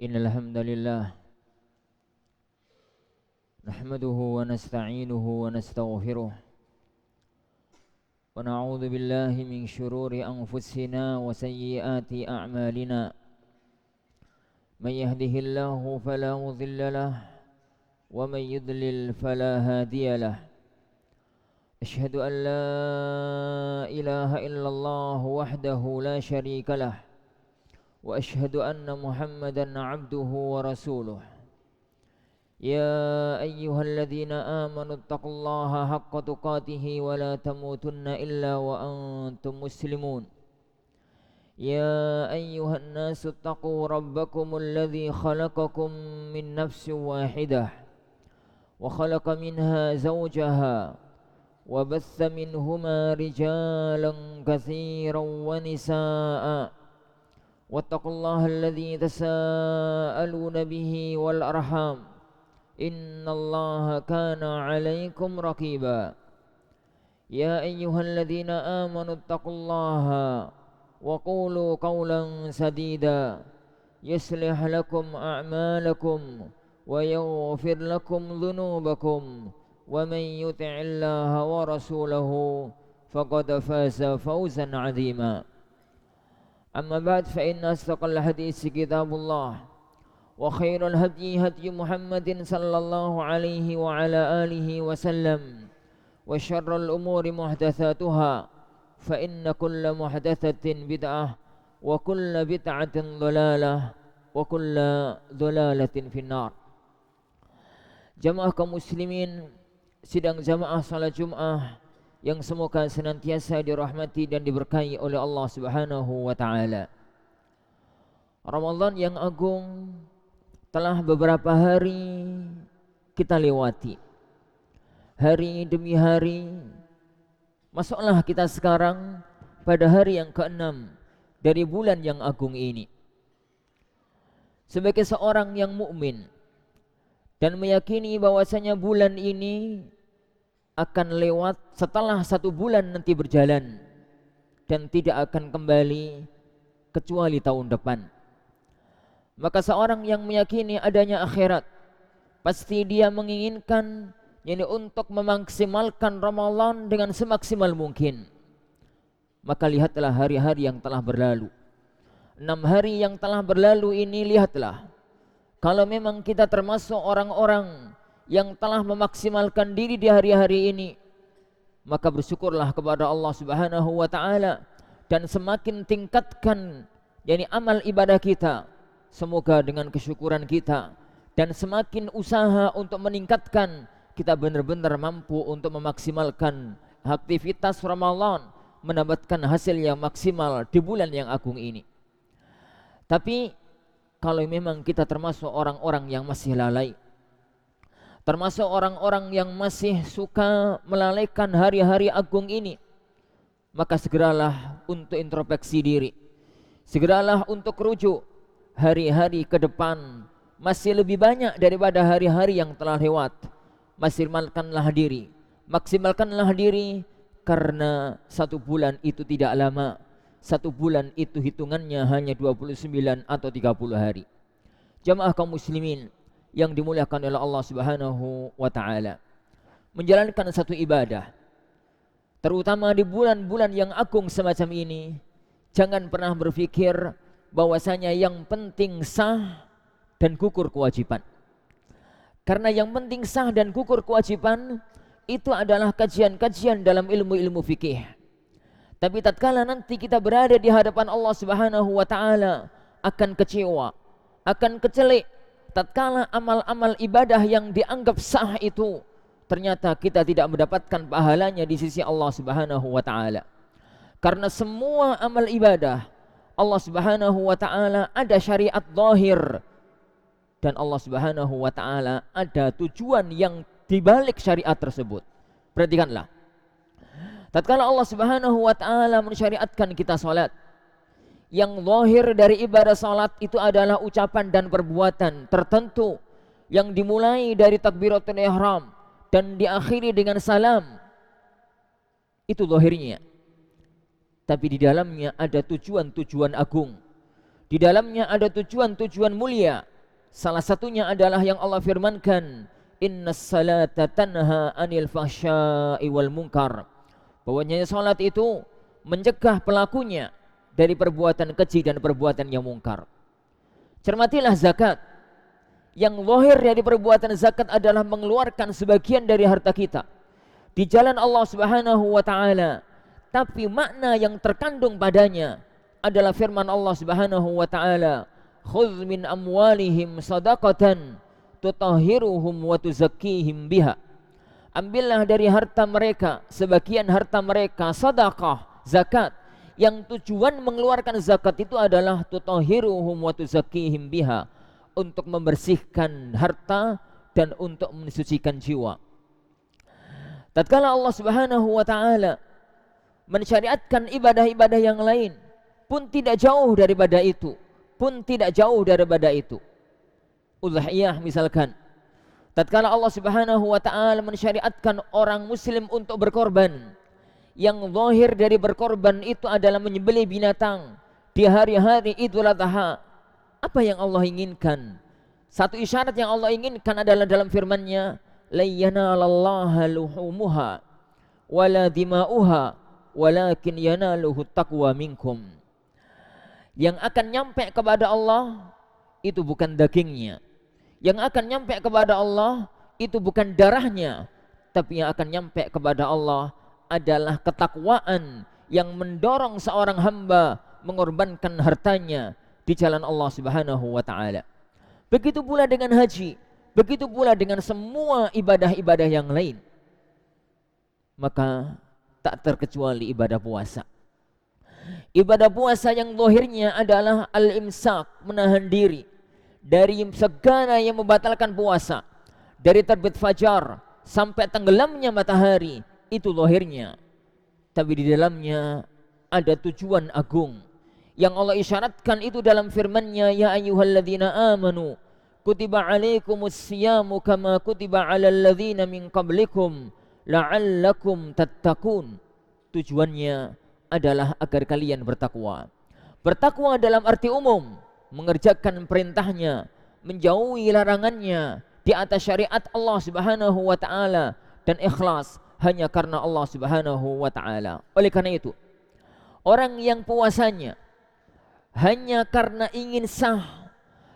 Innal hamdalillah nahmaduhu wa nasta'inuhu wa nastaghfiruh wa na'udzu billahi min shururi anfusina wa sayyiati a'malina. May yahdihillahu fala mudilla lahu wa may yudlil fala hadiya lahu. Ashhadu an la ilaha illallah wahdahu la syarika lahu wa ashhadu anna Muhammadan abduhu wa rasuluh. Ya ayyuhalladzina amanu taqullaha haqqa tuqatih wa la tamutunna illa wa antum muslimun. Ya ayyuhan nasu taqu rabbakumul ladzi khalaqakum min nafsin wahidah wa khalaqa minha zawjaha wa batha minhuma rijalan katsiran wa nisaa'a. Wattaqullaha alladzi tasaaluna bihi wal arham. Innallaha kana 'alaikum raqiba. Ya ayyuhalladzina amanu taqullaha wa qulu qawlan sadida yuslih lakum a'malakum wa yaghfir lakum dhunubakum wa man yuti'illaha wa rasulahu faqad faza fawzan 'azima. Amma ba'd, fa inna asdaqal hadits kitabullah wa khairul hadyi hadyu Muhammadin sallallahu alaihi wa ala alihi wa sallam wa syarrul umuri muhdatsatuha fa inna kulla muhdatsatin bid'ah wa kulla bid'atin dhalalah wa kulla dhalalatin finnar. Jamaah kaum muslimin sidang jamaah salat Jumat yang semoga senantiasa dirahmati dan diberkahi oleh Allah Subhanahu wa taala. Ramadan yang agung telah beberapa hari kita lewati. Hari demi hari, masuklah kita sekarang pada hari yang ke-6 dari bulan yang agung ini. Sebagai seorang yang mukmin dan meyakini bahwasanya bulan ini akan lewat setelah 1 bulan nanti berjalan dan tidak akan kembali kecuali tahun depan. Maka seorang yang meyakini adanya akhirat, pasti dia menginginkan untuk memaksimalkan Ramadan dengan semaksimal mungkin. Maka lihatlah hari-hari yang telah berlalu. 6 hari yang telah berlalu ini, lihatlah, kalau memang kita termasuk orang-orang yang telah memaksimalkan diri di hari-hari ini, maka bersyukurlah kepada Allah Subhanahu wa taala dan semakin tingkatkan amal ibadah kita. Semoga dengan kesyukuran kita dan semakin usaha untuk meningkatkan, kita benar-benar mampu untuk memaksimalkan aktivitas Ramadan, mendapatkan hasil yang maksimal di bulan yang agung ini. Tapi kalau memang kita termasuk orang-orang yang masih lalai, termasuk orang-orang yang masih suka melalaikan hari-hari agung ini, maka segeralah untuk introspeksi diri, segeralah untuk rujuk. Hari-hari ke depan masih lebih banyak daripada hari-hari yang telah lewat. Maksimalkanlah diri, karena 1 bulan itu tidak lama. 1 bulan itu hitungannya hanya 29 atau 30 hari. Jamaah kaum muslimin yang dimuliakan oleh Allah Subhanahu wa taala, menjalankan satu ibadah, terutama di bulan-bulan yang agung semacam ini, jangan pernah berpikir bahwasanya yang penting sah dan gugur kewajiban. Karena yang penting sah dan gugur kewajiban itu adalah kajian-kajian dalam ilmu-ilmu fikih. Tapi tatkala nanti kita berada di hadapan Allah Subhanahu wa taala, akan kecewa, akan kecelik tatkala amal-amal ibadah yang dianggap sah itu ternyata kita tidak mendapatkan pahalanya di sisi Allah Subhanahu wa taala. Karena semua amal ibadah Allah Subhanahu wa taala ada syariat zahir, dan Allah Subhanahu wa taala ada tujuan yang dibalik syariat tersebut. Perhatikanlah, tatkala Allah Subhanahu wa taala mensyariatkan kita salat, yang zahir dari ibadah salat itu adalah ucapan dan perbuatan tertentu yang dimulai dari takbiratul ihram dan diakhiri dengan salam. Itu zahirnya. Tapi di dalamnya ada tujuan-tujuan agung. Di dalamnya ada tujuan-tujuan mulia. Salah satunya adalah yang Allah firmankan, innas salata tanha anil fahsya'i wal munkar. Bahwasanya salat itu mencegah pelakunya dari perbuatan keji dan perbuatan yang mungkar. Cermatilah zakat. Yang zahir dari perbuatan zakat adalah mengeluarkan sebagian dari harta kita di jalan Allah Subhanahu wa taala. Tapi makna yang terkandung padanya adalah firman Allah Subhanahu wa taala, khudz min amwalihim shadaqatan tutahhiruhum wa tuzakkihim biha. Ambillah dari harta mereka, sebagian harta mereka, sedekah, zakat. Yang tujuan mengeluarkan zakat itu adalah tutahhiruhum wa tuzakkihim biha, untuk membersihkan harta dan untuk mensucikan jiwa. Tatkala Allah Subhanahu wa taala mensyariatkan ibadah-ibadah yang lain, pun tidak jauh daripada itu, Udhiyah misalkan, tatkala Allah Subhanahu wa taala mensyariatkan orang muslim untuk berkorban, yang zahir dari berkorban itu adalah menyembelih binatang di hari-hari Idul Adha. Apa yang Allah inginkan? Satu isyarat yang Allah inginkan adalah dalam firman-Nya, la yanalallaha luhumuha wala dima'uha walakin yanaluhu taqwa minkum. Yang akan nyampe kepada Allah itu bukan dagingnya. Yang akan nyampe kepada Allah itu bukan darahnya, tapi yang akan nyampe kepada Allah adalah ketakwaan yang mendorong seorang hamba mengorbankan hartanya di jalan Allah Subhanahu wa taala. Begitu pula dengan haji, begitu pula dengan semua ibadah-ibadah yang lain. Maka tak terkecuali ibadah puasa. Ibadah puasa yang zahirnya adalah al-imsak, menahan diri dari segala yang membatalkan puasa. Dari terbit fajar sampai tenggelamnya matahari, itu zahirnya. Tapi di dalamnya ada tujuan agung yang Allah isyaratkan itu dalam firman-Nya, ya ayyuhalladzina amanu kutiba alaikumus siyamu kama kutiba alal ladzina min qablikum la'allakum tattaqun. Tujuannya adalah agar kalian bertakwa. Bertakwa dalam arti umum, mengerjakan perintahnya, menjauhi larangannya di atas syariat Allah Subhanahu wa taala, dan ikhlas hanya karena Allah Subhanahu wa taala. Oleh karena itu, orang yang puasanya hanya karena ingin sah,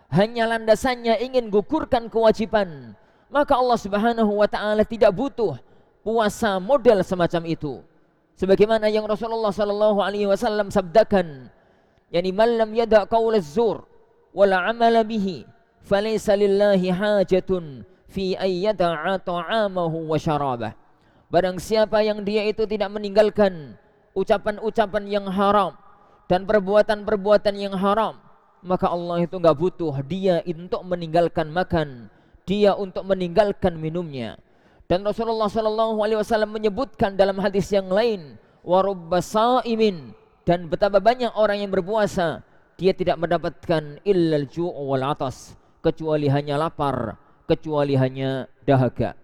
hanya landasannya ingin gugurkan kewajiban, maka Allah Subhanahu wa taala tidak butuh puasa model semacam itu. Sebagaimana yang Rasulullah sallallahu alaihi wasallam sabdakan, yani man lam yada' qaulaz zur wala 'amala bihi falaysa lillahi hajatun fi ay yada'a ta'amahu wa syarabah. Barang siapa yang dia itu tidak meninggalkan ucapan-ucapan yang haram dan perbuatan-perbuatan yang haram, maka Allah itu enggak butuh dia untuk meninggalkan makan, dia untuk meninggalkan minumnya. Dan Rasulullah sallallahu alaihi wasallam menyebutkan dalam hadis yang lain, wa rubba sa'imin, dan betapa banyak orang yang berpuasa dia tidak mendapatkan illal ju' wal atas, kecuali hanya lapar, kecuali hanya dahaga.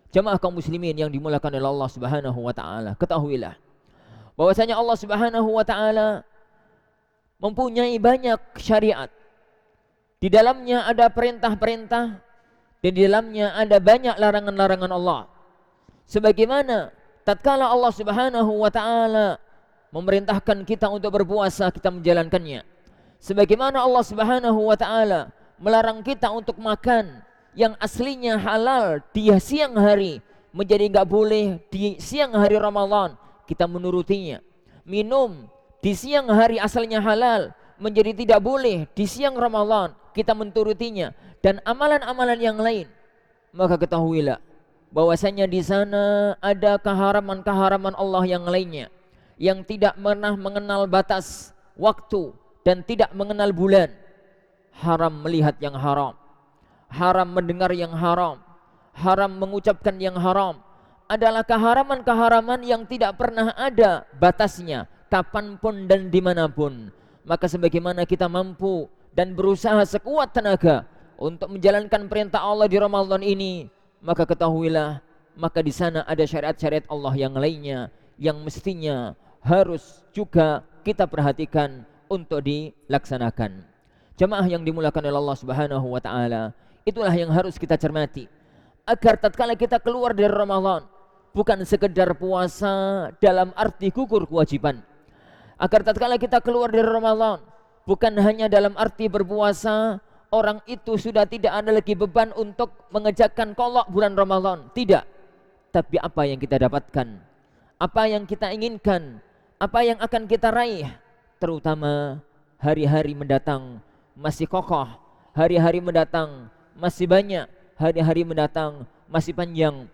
Jemaah kaum muslimin yang dimuliakan oleh Allah Subhanahu wa taala, ketahuilah bahwasanya Allah Subhanahu wa taala mempunyai banyak syariat. Di dalamnya ada perintah-perintah dan di dalamnya ada banyak larangan-larangan Allah. Sebagaimana tatkala Allah Subhanahu wa taala memerintahkan kita untuk berpuasa, kita menjalankannya. Sebagaimana Allah Subhanahu wa taala melarang kita untuk makan yang aslinya halal di siang hari menjadi enggak boleh di siang hari Ramadan, kita menurutinya. Minum di siang hari asalnya halal menjadi tidak boleh di siang Ramadan, kita menurutinya, dan amalan-amalan yang lain. Maka ketahuilah bahwasanya di sana ada keharaman-keharaman Allah yang lainnya, yang tidak pernah mengenal batas waktu dan tidak mengenal bulan. Haram melihat yang haram, haram mendengar yang haram, haram mengucapkan yang haram, adalah keharaman-keharaman yang tidak pernah ada batasnya, kapanpun dan dimanapun. Maka sebagaimana kita mampu dan berusaha sekuat tenaga untuk menjalankan perintah Allah di Ramadan ini, maka ketahuilah, maka di sana ada syariat-syariat Allah yang lainnya yang mestinya harus juga kita perhatikan untuk dilaksanakan. Jamaah yang dimulakan oleh Allah Subhanahu wa taala, itulah yang harus kita cermati. Agar tatkala kita keluar dari Ramadan, bukan sekedar puasa dalam arti gugur kewajiban. Agar tatkala kita keluar dari Ramadan, bukan hanya dalam arti berpuasa, orang itu sudah tidak ada lagi beban untuk mengerjakan qadha bulan Ramadan. Tidak. Tapi apa yang kita dapatkan, apa yang kita inginkan, apa yang akan kita raih, terutama hari-hari mendatang masih kokoh, hari-hari mendatang masih banyak, hari-hari mendatang masih panjang.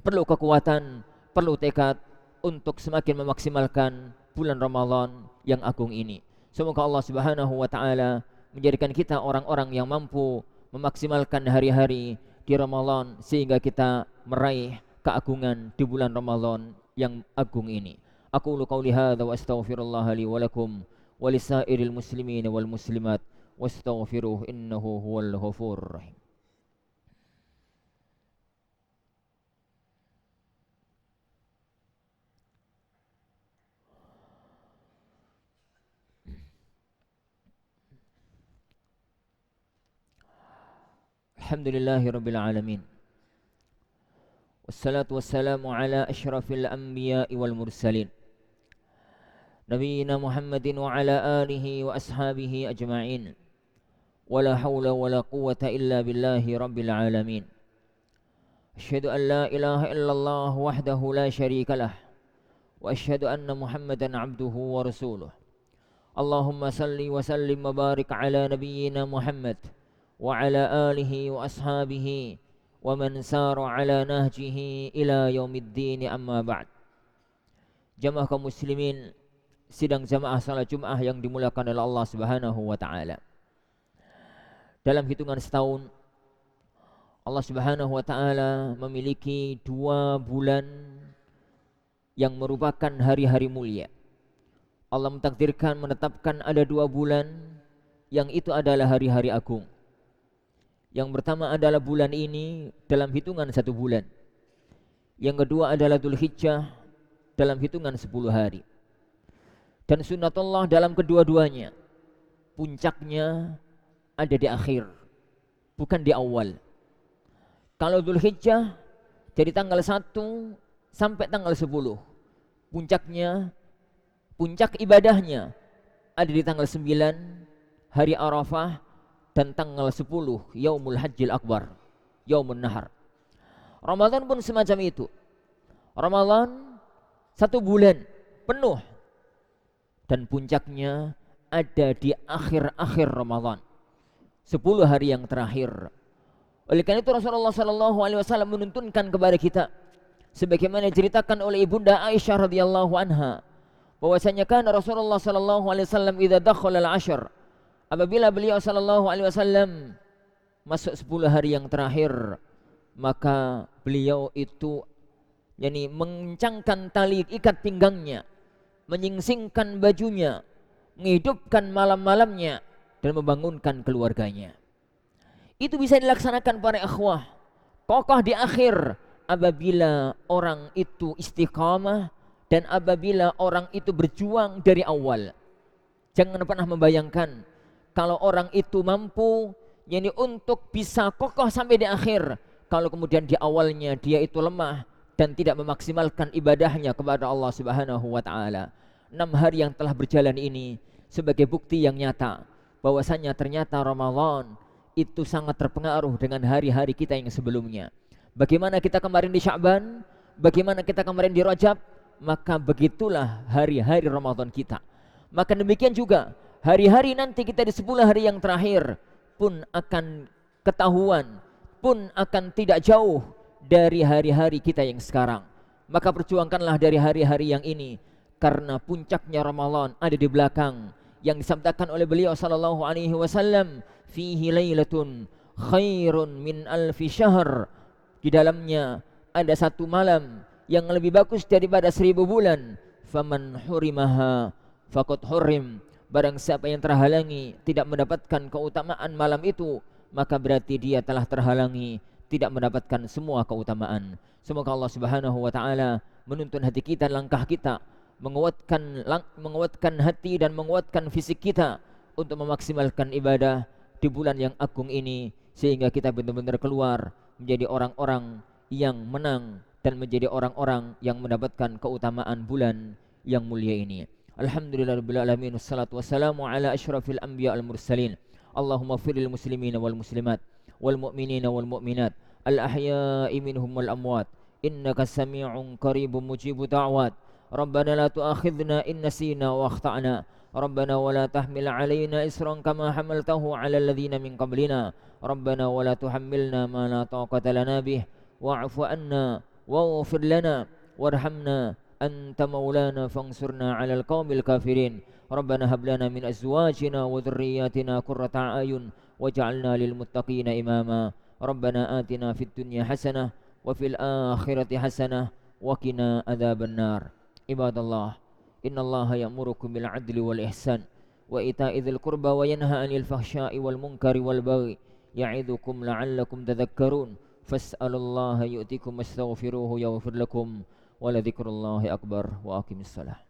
Perlu kekuatan, perlu tekad untuk semakin memaksimalkan bulan Ramadan yang agung ini. Semoga Allah Subhanahu wa taala menjadikan kita orang-orang yang mampu memaksimalkan hari-hari di Ramadan sehingga kita meraih keagungan di bulan Ramadan yang agung ini. Aqulu qauli hadza wa astaghfirullah li wa lakum wa lisairil muslimin wal muslimat wastaghfiruh innahu huwal ghafurur rahim. Alhamdulillahi rabbil alamin. Wassalatu wassalamu ala asyrafil anbiya'i wal mursalin, Nabiyyina Muhammadin wa ala alihi wa ashabihi ajma'in. Wala hawla wala quwwata illa billahi rabbil alamin. Asyhadu an la ilaha illallah wahdahu la syarika lah, wa asyhadu anna Muhammadan abduhu wa rasuluh. Allahumma salli wa sallim wa barik ala nabiyyina Muhammad wa ala alihi wa ashabihi wa man sara ala nahjihi ila yaumiddin, amma ba'd. Jamaah kaum muslimin, sidang jamaah salat Jumat yang dimuliakan oleh Allah Subhanahu wa taala. Dalam hitungan setahun, Allah Subhanahu wa taala memiliki 2 bulan yang merupakan hari-hari mulia. Allah mentakdirkan, menetapkan ada 2 bulan yang itu adalah hari-hari agung. Yang pertama adalah bulan ini dalam hitungan 1 bulan. Yang kedua adalah Dzulhijjah dalam hitungan 10 hari. Dan sunnatullah dalam kedua-duanya, puncaknya ada di akhir, bukan di awal. Kalau Dzulhijjah dari tanggal 1 sampai tanggal 10, puncaknya, puncak ibadahnya ada di tanggal 9 hari Arafah dan tanggal 10 Yaumul Hajjil Akbar, Yaumun Nahar. Ramadan pun semacam itu. Ramadan 1 bulan penuh dan puncaknya ada di akhir-akhir Ramadan, 10 hari yang terakhir. Oleh karena itu Rasulullah sallallahu alaihi wasallam menuntunkan kepada kita sebagaimana diceritakan oleh Ibunda Aisyah radhiyallahu anha bahwasanya kana Rasulullah sallallahu alaihi wasallam idza dakhala al-ashr, apabila beliau sallallahu alaihi wasallam masuk 10 hari yang terakhir, maka beliau itu mengencangkan tali ikat pinggangnya, menyingsingkan bajunya, menghidupkan malam-malamnya dan membangunkan keluarganya. Itu bisa dilaksanakan para ikhwah, kokoh di akhir apabila orang itu istiqamah dan apabila orang itu berjuang dari awal. Jangan pernah membayangkan kalau orang itu mampu untuk bisa kokoh sampai di akhir, kalau kemudian di awalnya dia itu lemah dan tidak memaksimalkan ibadahnya kepada Allah Subhanahu wa taala. 6 hari yang telah berjalan ini sebagai bukti yang nyata bahwasanya ternyata Ramadan itu sangat terpengaruh dengan hari-hari kita yang sebelumnya. Bagaimana kita kemarin di Sya'ban, bagaimana kita kemarin di Rajab, maka begitulah hari-hari Ramadan kita. Maka demikian juga hari-hari nanti kita di 10 hari yang terakhir pun akan ketahuan, pun akan tidak jauh dari hari-hari kita yang sekarang. Maka perjuangkanlah dari hari-hari yang ini, karena puncaknya Ramadan ada di belakang, yang disabdakan oleh beliau sallallahu alaihi wasallam, fihi lailatun khairun min alfi syahr. Di dalamnya ada 1 malam yang lebih bagus daripada 1000 bulan. Faman hurimaha faqad hurim. Barang siapa yang terhalangi tidak mendapatkan keutamaan malam itu, maka berarti dia telah terhalangi, tidak mendapatkan semua keutamaan. Semoga Allah Subhanahu wa taala menuntun hati kita, langkah kita, menguatkan hati dan menguatkan fisik kita untuk memaksimalkan ibadah di bulan yang agung ini, sehingga kita benar-benar keluar menjadi orang-orang yang menang dan menjadi orang-orang yang mendapatkan keutamaan bulan yang mulia ini. Alhamdulillahirabbil alamin, wassalatu wassalamu ala asyrafil anbiya al mursalin. Allahumma firil muslimina wal muslimat wal mu'minina wal mu'minat al ahya'i minhum wal amwat innaka sami'un qaribun mujibud da'wat. Rabbana la tu'akhidhna in nasina wa akhta'na. Rabbana wa la tahmil 'alaina isran kama hamaltahu 'alal ladzina min qablina. Rabbana wa la tuhammilna ma la taqata lana bih wa'fu 'anna waghfir lana warhamna anta maulana fansurna 'alal qaumil kafirin. Rabbana hab lana min azwajina wa dhurriyyatina qurrata a'yun waj'alna lil muttaqina imama. Rabbana atina fid dunya hasanah wa fil akhirati hasanah wa qina adzaban nar. Ibadallah, innallaha ya'murukum bil 'adli wal ihsan wa ita'i dzil qurba wa yanha 'anil fahsya'i wal munkari wal baghi ya'idukum la'allakum tadhakkarun. Fas'alullaha yu'tikum wastaghfiruhu yaghfir lakum wa la dzikrullahi akbar wa aqimissalah.